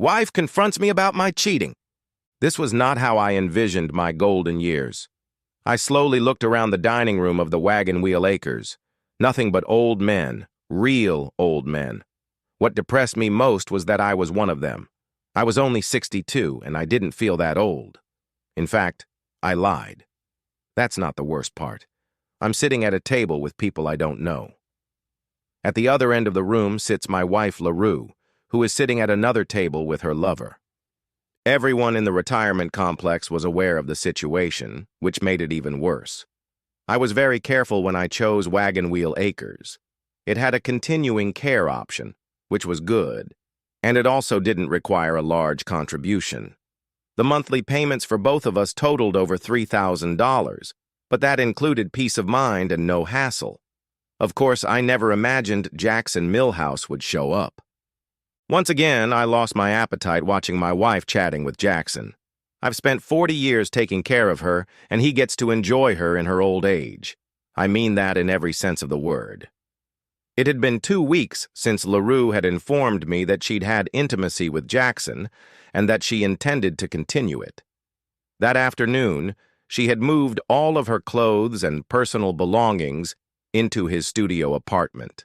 Wife confronts me about my cheating. This was not how I envisioned my golden years. I slowly looked around the dining room of the Wagon Wheel Acres. Nothing but old men, real old men. What depressed me most was that I was one of them. I was only 62, and I didn't feel that old. In fact, I lied. That's not the worst part. I'm sitting at a table with people I don't know. At the other end of the room sits my wife, LaRue, who is sitting at another table with her lover. Everyone in the retirement complex was aware of the situation, which made it even worse. I was very careful when I chose Wagon Wheel Acres. It had a continuing care option, which was good, and it also didn't require a large contribution. The monthly payments for both of us totaled over $3,000, but that included peace of mind and no hassle. Of course, I never imagined Jackson Milhouse would show up. Once again, I lost my appetite watching my wife chatting with Jackson. I've spent 40 years taking care of her, and he gets to enjoy her in her old age. I mean that in every sense of the word. It had been 2 weeks since LaRue had informed me that she'd had intimacy with Jackson and that she intended to continue it. That afternoon, she had moved all of her clothes and personal belongings into his studio apartment.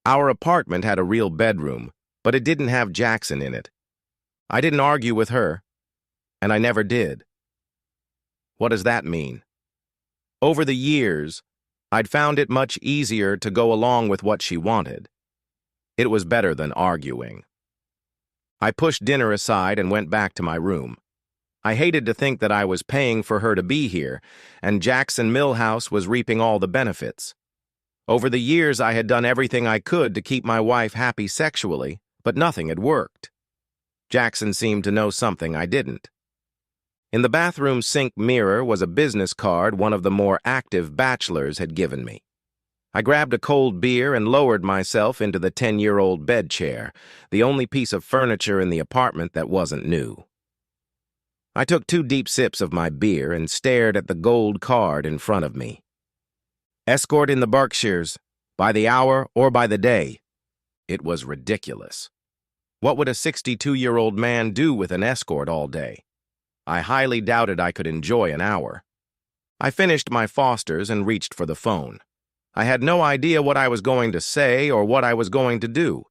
Our apartment had a real bedroom, but it didn't have Jackson in it. I didn't argue with her, and I never did. What does that mean? Over the years, I'd found it much easier to go along with what she wanted. It was better than arguing. I pushed dinner aside and went back to my room. I hated to think that I was paying for her to be here, and Jackson Milhouse was reaping all the benefits. Over the years, I had done everything I could to keep my wife happy sexually, but nothing had worked. Jackson seemed to know something I didn't. In the bathroom sink mirror was a business card one of the more active bachelors had given me. I grabbed a cold beer and lowered myself into the 10-year-old bed chair, the only piece of furniture in the apartment that wasn't new. I took 2 deep sips of my beer and stared at the gold card in front of me. Escort in the Berkshires, by the hour or by the day. It was ridiculous. What would a 62-year-old man do with an escort all day? I highly doubted I could enjoy an hour. I finished my Fosters and reached for the phone. I had no idea what I was going to say or what I was going to do.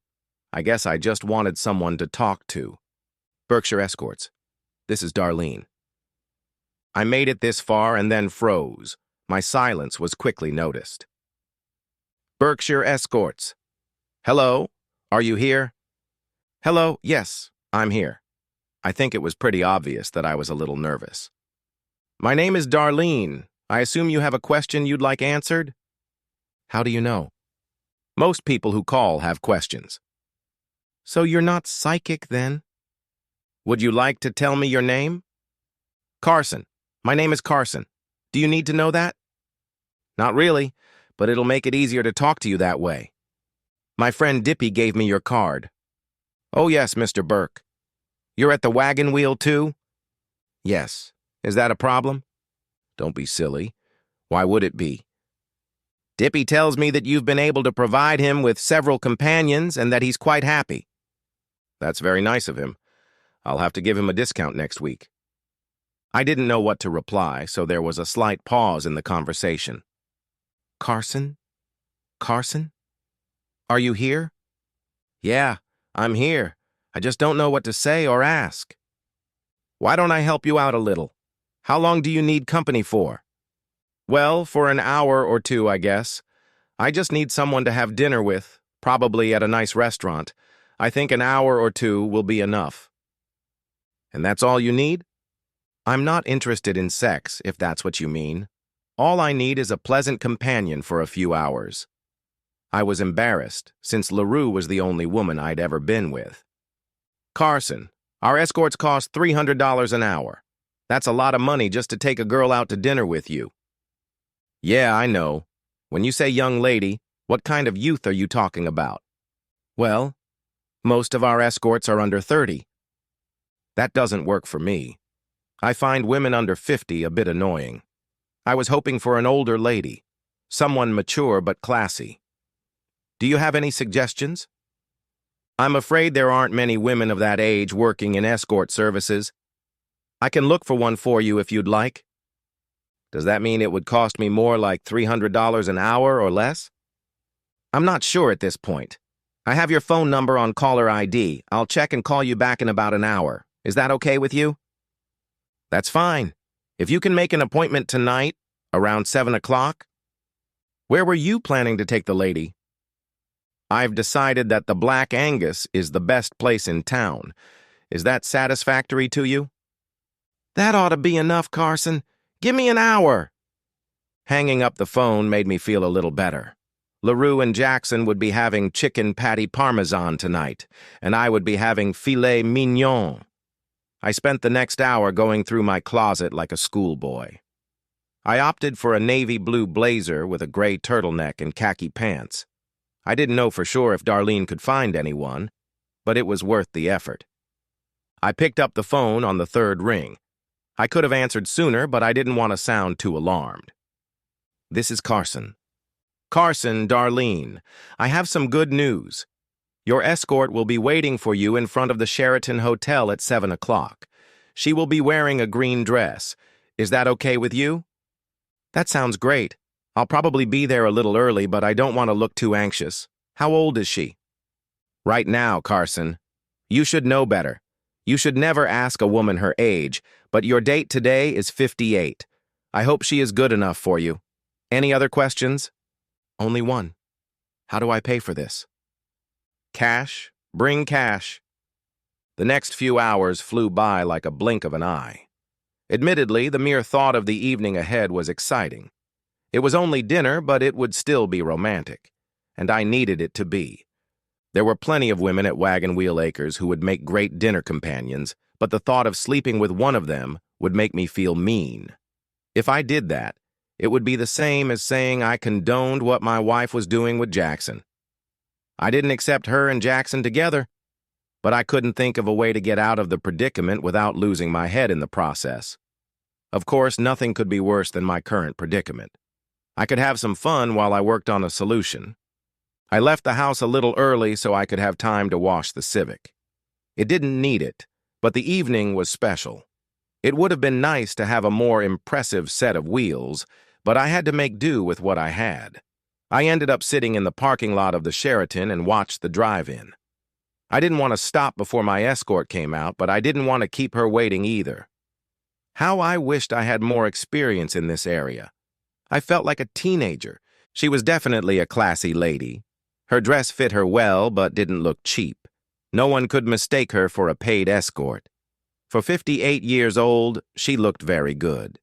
I guess I just wanted someone to talk to. Berkshire Escorts. This is Darlene. I made it this far and then froze. My silence was quickly noticed. Berkshire Escorts. Hello? Are you here? Hello? Yes, I'm here. I think it was pretty obvious that I was a little nervous. My name is Darlene. I assume you have a question you'd like answered? How do you know? Most people who call have questions. So you're not psychic then? Would you like to tell me your name? Carson. My name is Carson. Do you need to know that? Not really, but it'll make it easier to talk to you that way. My friend Dippy gave me your card. Oh yes, Mr. Burke. You're at the Wagon Wheel too? Yes. Is that a problem? Don't be silly. Why would it be? Dippy tells me that you've been able to provide him with several companions and that he's quite happy. That's very nice of him. I'll have to give him a discount next week. I didn't know what to reply, so there was a slight pause in the conversation. Carson? Carson? Are you here? Yeah, I'm here. I just don't know what to say or ask. Why don't I help you out a little? How long do you need company for? Well, for an hour or 2, I guess. I just need someone to have dinner with, probably at a nice restaurant. I think an hour or 2 will be enough. And that's all you need? I'm not interested in sex, if that's what you mean. All I need is a pleasant companion for a few hours. I was embarrassed, since LaRue was the only woman I'd ever been with. Carson, our escorts cost $300 an hour. That's a lot of money just to take a girl out to dinner with you. Yeah, I know. When you say young lady, what kind of youth are you talking about? Well, most of our escorts are under 30. That doesn't work for me. I find women under 50 a bit annoying. I was hoping for an older lady, someone mature but classy. Do you have any suggestions? I'm afraid there aren't many women of that age working in escort services. I can look for one for you if you'd like. Does that mean it would cost me more, like $300 an hour or less? I'm not sure at this point. I have your phone number on caller ID. I'll check and call you back in about an hour. Is that okay with you? That's fine. If you can make an appointment tonight, around 7 o'clock. Where were you planning to take the lady? I've decided that the Black Angus is the best place in town. Is that satisfactory to you? That ought to be enough, Carson. Give me an hour. Hanging up the phone made me feel a little better. LaRue and Jackson would be having chicken patty parmesan tonight, and I would be having filet mignon. I spent the next hour going through my closet like a schoolboy. I opted for a navy blue blazer with a gray turtleneck and khaki pants. I didn't know for sure if Darlene could find anyone, but it was worth the effort. I picked up the phone on the third ring. I could have answered sooner, but I didn't want to sound too alarmed. This is Carson. Carson, Darlene, I have some good news. Your escort will be waiting for you in front of the Sheraton Hotel at 7 o'clock. She will be wearing a green dress. Is that okay with you? That sounds great. I'll probably be there a little early, but I don't want to look too anxious. How old is she? Right now, Carson. You should know better. You should never ask a woman her age, but your date today is 58. I hope she is good enough for you. Any other questions? Only one. How do I pay for this? Cash. Bring cash. The next few hours flew by like a blink of an eye. Admittedly, the mere thought of the evening ahead was exciting. It was only dinner, but it would still be romantic, and I needed it to be. There were plenty of women at Wagon Wheel Acres who would make great dinner companions, but the thought of sleeping with one of them would make me feel mean. If I did that, it would be the same as saying I condoned what my wife was doing with Jackson. I didn't accept her and Jackson together, but I couldn't think of a way to get out of the predicament without losing my head in the process. Of course, nothing could be worse than my current predicament. I could have some fun while I worked on a solution. I left the house a little early so I could have time to wash the Civic. It didn't need it, but the evening was special. It would have been nice to have a more impressive set of wheels, but I had to make do with what I had. I ended up sitting in the parking lot of the Sheraton and watched the drive-in. I didn't want to stop before my escort came out, but I didn't want to keep her waiting either. How I wished I had more experience in this area. I felt like a teenager. She was definitely a classy lady. Her dress fit her well, but didn't look cheap. No one could mistake her for a paid escort. For 58 years old, she looked very good.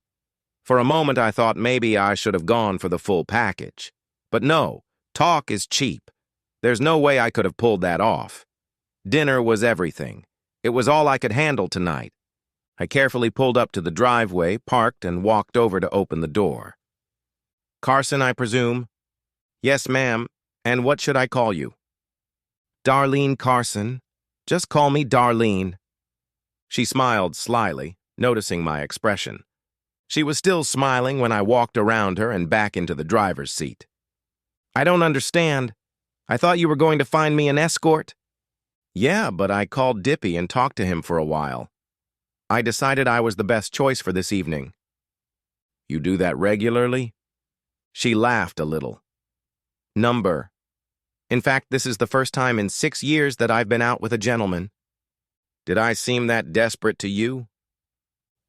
For a moment, I thought maybe I should have gone for the full package. But no, talk is cheap. There's no way I could have pulled that off. Dinner was everything. It was all I could handle tonight. I carefully pulled up to the driveway, parked, and walked over to open the door. Carson, I presume? Yes, ma'am. And what should I call you? Darlene Carson. Just call me Darlene. She smiled slyly, noticing my expression. She was still smiling when I walked around her and back into the driver's seat. I don't understand. I thought you were going to find me an escort. Yeah, but I called Dippy and talked to him for a while. I decided I was the best choice for this evening. You do that regularly? She laughed a little. Number. In fact, this is the first time in 6 years that I've been out with a gentleman. Did I seem that desperate to you?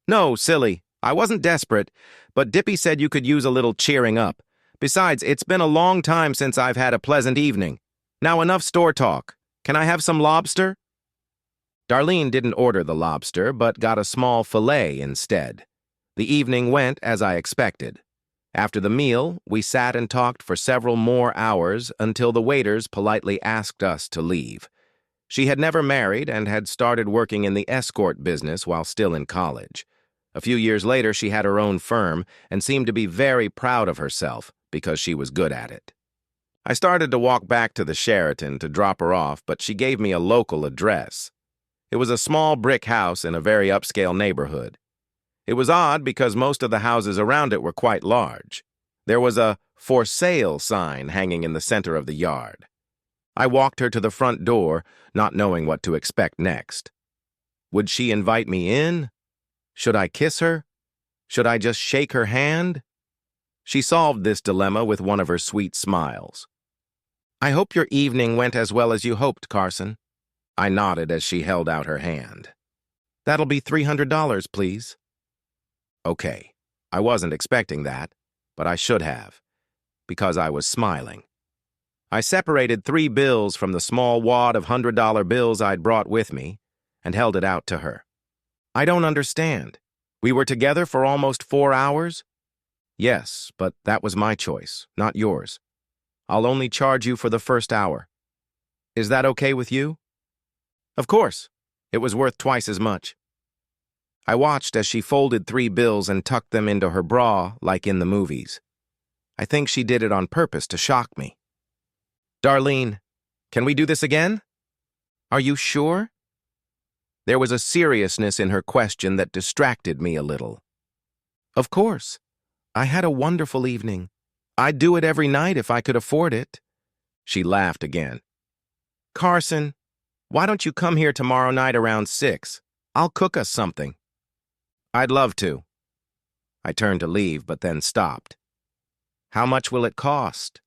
No, silly. I wasn't desperate, but Dippy said you could use a little cheering up. Besides, it's been a long time since I've had a pleasant evening. Now enough store talk. Can I have some lobster? Darlene didn't order the lobster, but got a small fillet instead. The evening went as I expected. After the meal, we sat and talked for several more hours until the waiters politely asked us to leave. She had never married and had started working in the escort business while still in college. A few years later, she had her own firm and seemed to be very proud of herself because she was good at it. I started to walk back to the Sheraton to drop her off, but she gave me a local address. It was a small brick house in a very upscale neighborhood. It was odd because most of the houses around it were quite large. There was a "For Sale" sign hanging in the center of the yard. I walked her to the front door, not knowing what to expect next. Would she invite me in? Should I kiss her? Should I just shake her hand? She solved this dilemma with one of her sweet smiles. "I hope your evening went as well as you hoped, Carson." I nodded as she held out her hand. "That'll be $300, please." Okay, I wasn't expecting that, but I should have, because I was smiling. I separated 3 bills from the small wad of $100 bills I'd brought with me and held it out to her. "I don't understand. We were together for almost 4 hours?" "Yes, but that was my choice, not yours. I'll only charge you for the first hour. Is that okay with you?" "Of course. It was worth twice as much." I watched as she folded 3 bills and tucked them into her bra like in the movies. I think she did it on purpose to shock me. "Darlene, can we do this again?" "Are you sure?" There was a seriousness in her question that distracted me a little. "Of course. I had a wonderful evening. I'd do it every night if I could afford it." She laughed again. "Carson, why don't you come here tomorrow night around 6? I'll cook us something." "I'd love to." I turned to leave, but then stopped. "How much will it cost?"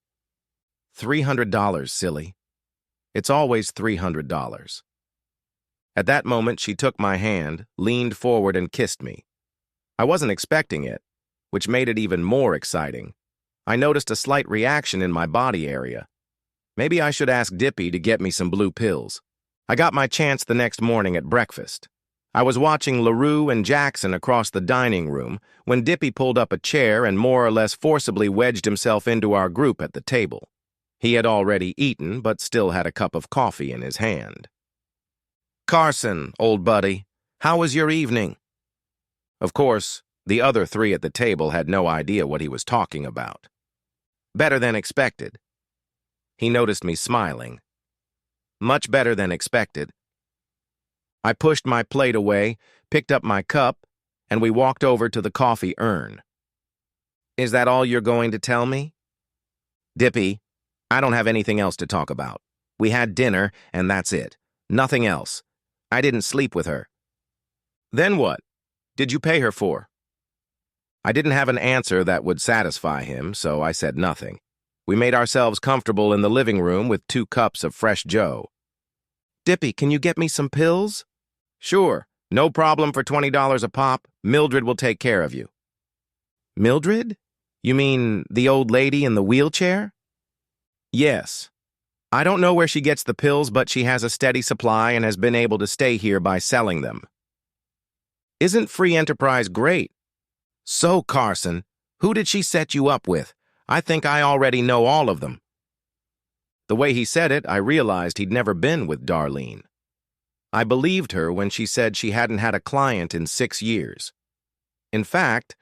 $300, silly. It's always $300. At that moment, she took my hand, leaned forward, and kissed me. I wasn't expecting it, which made it even more exciting. I noticed a slight reaction in my body area. Maybe I should ask Dippy to get me some blue pills. I got my chance the next morning at breakfast. I was watching LaRue and Jackson across the dining room when Dippy pulled up a chair and more or less forcibly wedged himself into our group at the table. He had already eaten, but still had a cup of coffee in his hand. "Carson, old buddy, how was your evening?" Of course, the other 3 at the table had no idea what he was talking about. "Better than expected." He noticed me smiling. "Much better than expected." I pushed my plate away, picked up my cup, and we walked over to the coffee urn. "Is that all you're going to tell me?" "Dippy, I don't have anything else to talk about. We had dinner, and that's it. Nothing else. I didn't sleep with her." "Then what? Did you pay her for?" I didn't have an answer that would satisfy him, so I said nothing. We made ourselves comfortable in the living room with 2 cups of fresh joe. "Dippy, can you get me some pills?" "Sure. No problem for $20 a pop. Mildred will take care of you." "Mildred? You mean the old lady in the wheelchair?" "Yes. I don't know where she gets the pills, but she has a steady supply and has been able to stay here by selling them." "Isn't free enterprise great?" "So, Carson, who did she set you up with? I think I already know all of them." The way he said it, I realized he'd never been with Darlene. I believed her when she said she hadn't had a client in 6 years. In fact,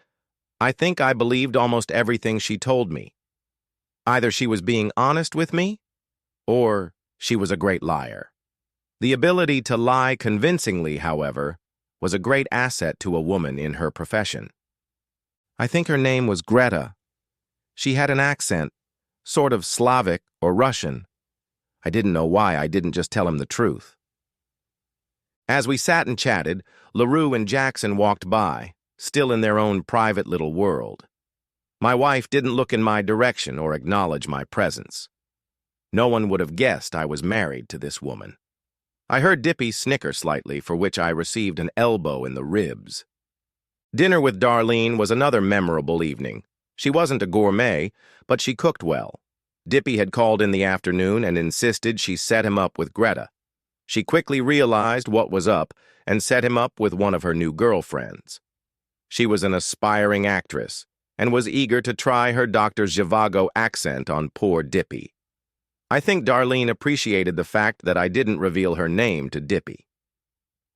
I think I believed almost everything she told me. Either she was being honest with me, or she was a great liar. The ability to lie convincingly, however, was a great asset to a woman in her profession. I think her name was Greta. She had an accent, sort of Slavic or Russian. I didn't know why I didn't just tell him the truth. As we sat and chatted, LaRue and Jackson walked by, still in their own private little world. My wife didn't look in my direction or acknowledge my presence. No one would have guessed I was married to this woman. I heard Dippy snicker slightly, for which I received an elbow in the ribs. Dinner with Darlene was another memorable evening. She wasn't a gourmet, but she cooked well. Dippy had called in the afternoon and insisted she set him up with Greta. She quickly realized what was up and set him up with one of her new girlfriends. She was an aspiring actress and was eager to try her Dr. Zhivago accent on poor Dippy. I think Darlene appreciated the fact that I didn't reveal her name to Dippy.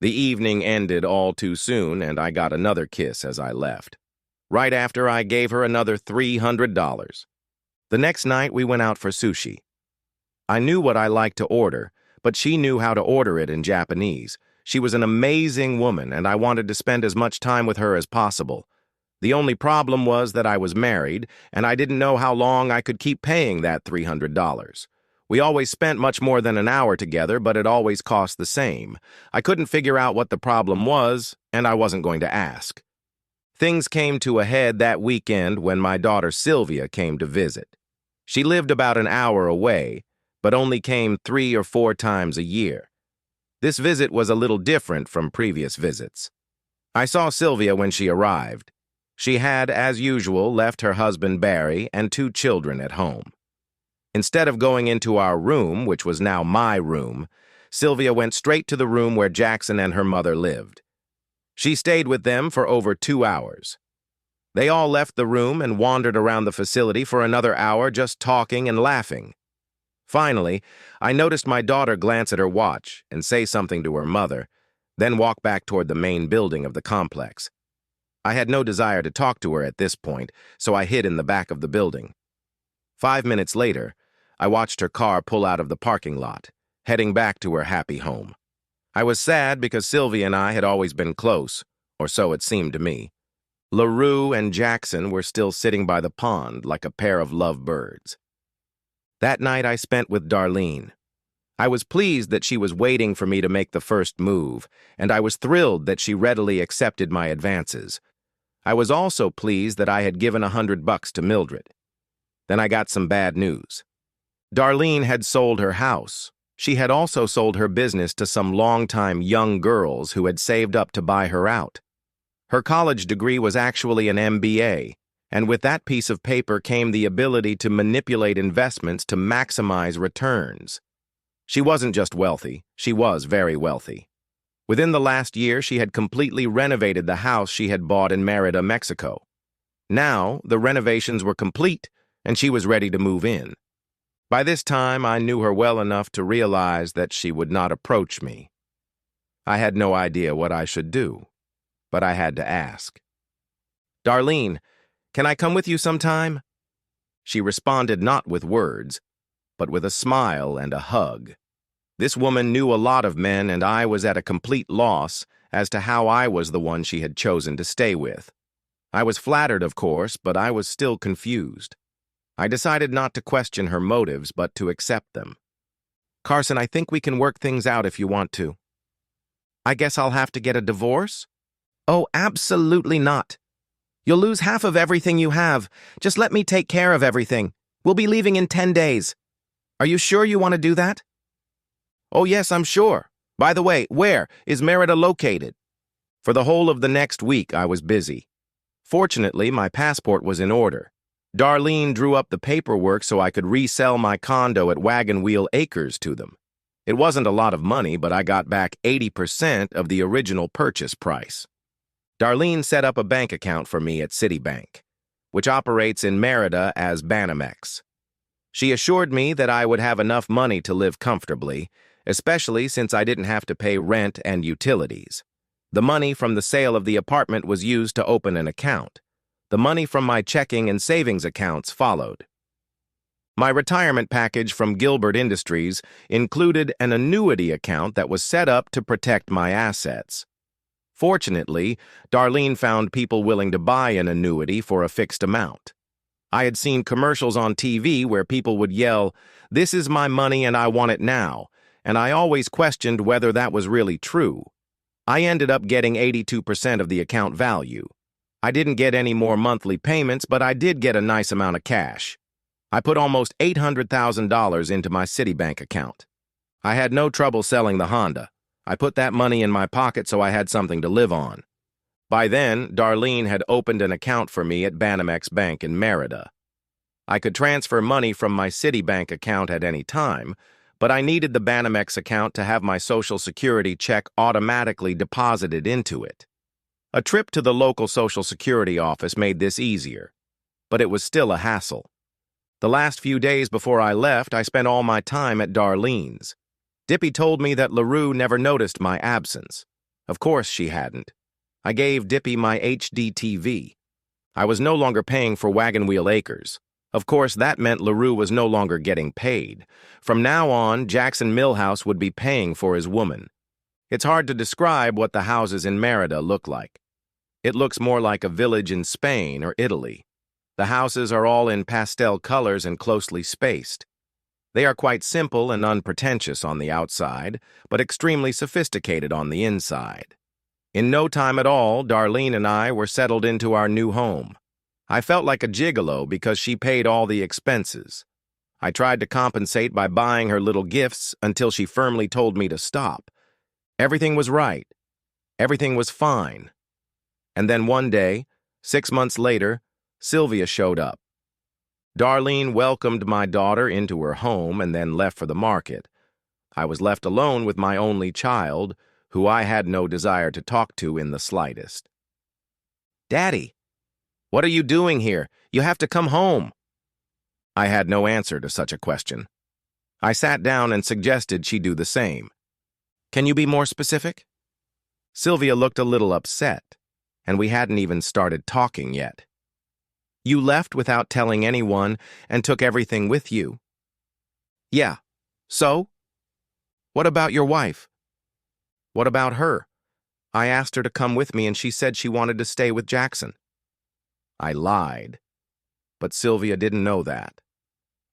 The evening ended all too soon, and I got another kiss as I left. Right after, I gave her another $300. The next night, we went out for sushi. I knew what I liked to order, but she knew how to order it in Japanese. She was an amazing woman, and I wanted to spend as much time with her as possible. The only problem was that I was married, and I didn't know how long I could keep paying that $300. We always spent much more than an hour together, but it always cost the same. I couldn't figure out what the problem was, and I wasn't going to ask. Things came to a head that weekend when my daughter Sylvia came to visit. She lived about an hour away, but only came 3 or 4 times a year. This visit was a little different from previous visits. I saw Sylvia when she arrived. She had, as usual, left her husband Barry and 2 children at home. Instead of going into our room, which was now my room, Sylvia went straight to the room where Jackson and her mother lived. She stayed with them for over 2 hours. They all left the room and wandered around the facility for another hour just talking and laughing. Finally, I noticed my daughter glance at her watch and say something to her mother, then walk back toward the main building of the complex. I had no desire to talk to her at this point, so I hid in the back of the building. 5 minutes later, I watched her car pull out of the parking lot, heading back to her happy home. I was sad because Sylvia and I had always been close, or so it seemed to me. LaRue and Jackson were still sitting by the pond like a pair of lovebirds. That night I spent with Darlene. I was pleased that she was waiting for me to make the first move, and I was thrilled that she readily accepted my advances. I was also pleased that I had given $100 to Mildred. Then I got some bad news. Darlene had sold her house. She had also sold her business to some longtime young girls who had saved up to buy her out. Her college degree was actually an MBA, and with that piece of paper came the ability to manipulate investments to maximize returns. She wasn't just wealthy, she was very wealthy. Within the last year, she had completely renovated the house she had bought in Merida, Mexico. Now, the renovations were complete, and she was ready to move in. By this time, I knew her well enough to realize that she would not approach me. I had no idea what I should do, but I had to ask. "Darlene, can I come with you sometime?" She responded not with words, but with a smile and a hug. This woman knew a lot of men, and I was at a complete loss as to how I was the one she had chosen to stay with. I was flattered, of course, but I was still confused. I decided not to question her motives, but to accept them. "Carson, I think we can work things out if you want to." "I guess I'll have to get a divorce?" "Oh, absolutely not. You'll lose half of everything you have. Just let me take care of everything. We'll be leaving in 10 days. Are you sure you want to do that?" "Oh, yes, I'm sure. By the way, where is Merida located?" For the whole of the next week, I was busy. Fortunately, my passport was in order. Darlene drew up the paperwork so I could resell my condo at Wagon Wheel Acres to them. It wasn't a lot of money, but I got back 80% of the original purchase price. Darlene set up a bank account for me at Citibank, which operates in Merida as Banamex. She assured me that I would have enough money to live comfortably, especially since I didn't have to pay rent and utilities. The money from the sale of the apartment was used to open an account. The money from my checking and savings accounts followed. My retirement package from Gilbert Industries included an annuity account that was set up to protect my assets. Fortunately, Darlene found people willing to buy an annuity for a fixed amount. I had seen commercials on TV where people would yell, "This is my money and I want it now," and I always questioned whether that was really true. I ended up getting 82% of the account value. I didn't get any more monthly payments, but I did get a nice amount of cash. I put almost $800,000 into my Citibank account. I had no trouble selling the Honda. I put that money in my pocket so I had something to live on. By then, Darlene had opened an account for me at Banamex Bank in Merida. I could transfer money from my Citibank account at any time, but I needed the Banamex account to have my Social Security check automatically deposited into it. A trip to the local Social Security office made this easier, but it was still a hassle. The last few days before I left, I spent all my time at Darlene's. Dippy told me that LaRue never noticed my absence. Of course she hadn't. I gave Dippy my HD TV. I was no longer paying for Wagon Wheel Acres. Of course, that meant LaRue was no longer getting paid. From now on, Jackson Millhouse would be paying for his woman. It's hard to describe what the houses in Merida look like. It looks more like a village in Spain or Italy. The houses are all in pastel colors and closely spaced. They are quite simple and unpretentious on the outside, but extremely sophisticated on the inside. In no time at all, Darlene and I were settled into our new home. I felt like a gigolo because she paid all the expenses. I tried to compensate by buying her little gifts until she firmly told me to stop. Everything was right. Everything was fine. And then one day, 6 months later, Sylvia showed up. Darlene welcomed my daughter into her home and then left for the market. I was left alone with my only child, who I had no desire to talk to in the slightest. "Daddy, what are you doing here? You have to come home." I had no answer to such a question. I sat down and suggested she do the same. "Can you be more specific?" Sylvia looked a little upset, and we hadn't even started talking yet. "You left without telling anyone and took everything with you." "Yeah. So? What about your wife?" "What about her? I asked her to come with me and she said she wanted to stay with Jackson." I lied, but Sylvia didn't know that.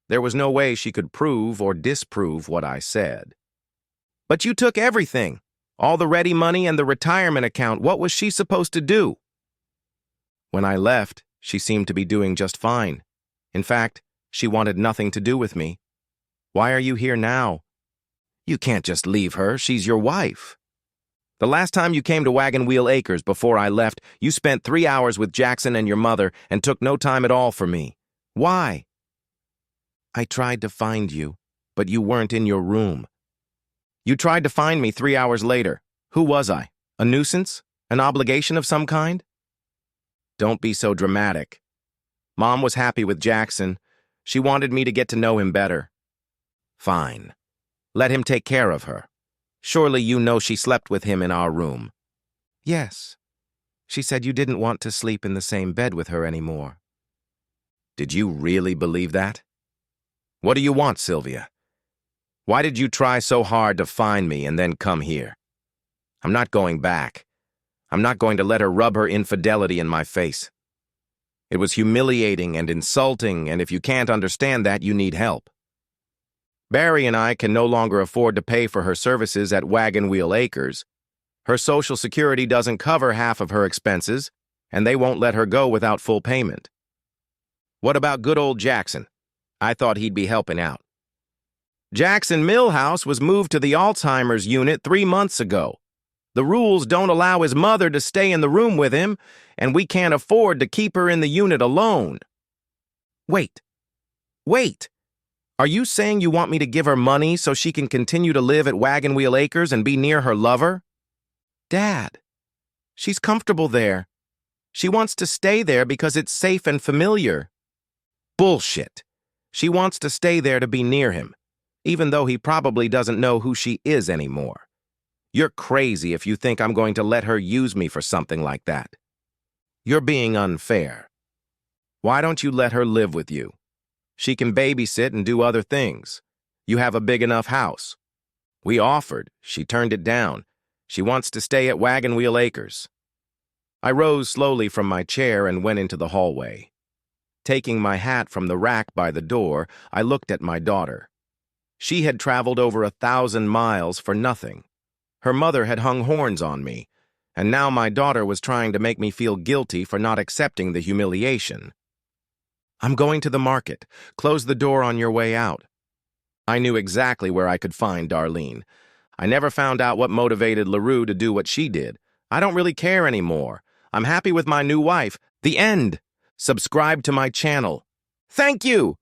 There was no way she could prove or disprove what I said. "But you took everything, all the ready money and the retirement account. What was she supposed to do?" "When I left, she seemed to be doing just fine. In fact, she wanted nothing to do with me. Why are you here now?" "You can't just leave her. She's your wife." "The last time you came to Wagon Wheel Acres before I left, you spent 3 hours with Jackson and your mother and took no time at all for me. Why?" "I tried to find you, but you weren't in your room." "You tried to find me 3 hours later. Who was I? A nuisance? An obligation of some kind?" "Don't be so dramatic. Mom was happy with Jackson. She wanted me to get to know him better." "Fine. Let him take care of her. Surely you know she slept with him in our room." "Yes. She said you didn't want to sleep in the same bed with her anymore." "Did you really believe that? What do you want, Sylvia? Why did you try so hard to find me and then come here? I'm not going back. I'm not going to let her rub her infidelity in my face. It was humiliating and insulting, and if you can't understand that, you need help. Barry and I can no longer afford to pay for her services at Wagon Wheel Acres. Her Social Security doesn't cover half of her expenses, and they won't let her go without full payment. What about good old Jackson? I thought he'd be helping out. Jackson Millhouse was moved to the Alzheimer's unit 3 months ago. The rules don't allow his mother to stay in the room with him, and we can't afford to keep her in the unit alone." Wait. Are you saying you want me to give her money so she can continue to live at Wagon Wheel Acres and be near her lover? Dad, she's comfortable there. She wants to stay there because it's safe and familiar. Bullshit. She wants to stay there to be near him, even though he probably doesn't know who she is anymore. You're crazy if you think I'm going to let her use me for something like that. You're being unfair. Why don't you let her live with you? She can babysit and do other things. You have a big enough house. We offered. She turned it down. She wants to stay at Wagon Wheel Acres. I rose slowly from my chair and went into the hallway. Taking my hat from the rack by the door, I looked at my daughter. She had traveled over 1,000 miles for nothing. Her mother had hung horns on me, and now my daughter was trying to make me feel guilty for not accepting the humiliation. "I'm going to the market. Close the door on your way out." I knew exactly where I could find Darlene. I never found out what motivated LaRue to do what she did. I don't really care anymore. I'm happy with my new wife. The end. Subscribe to my channel. Thank you!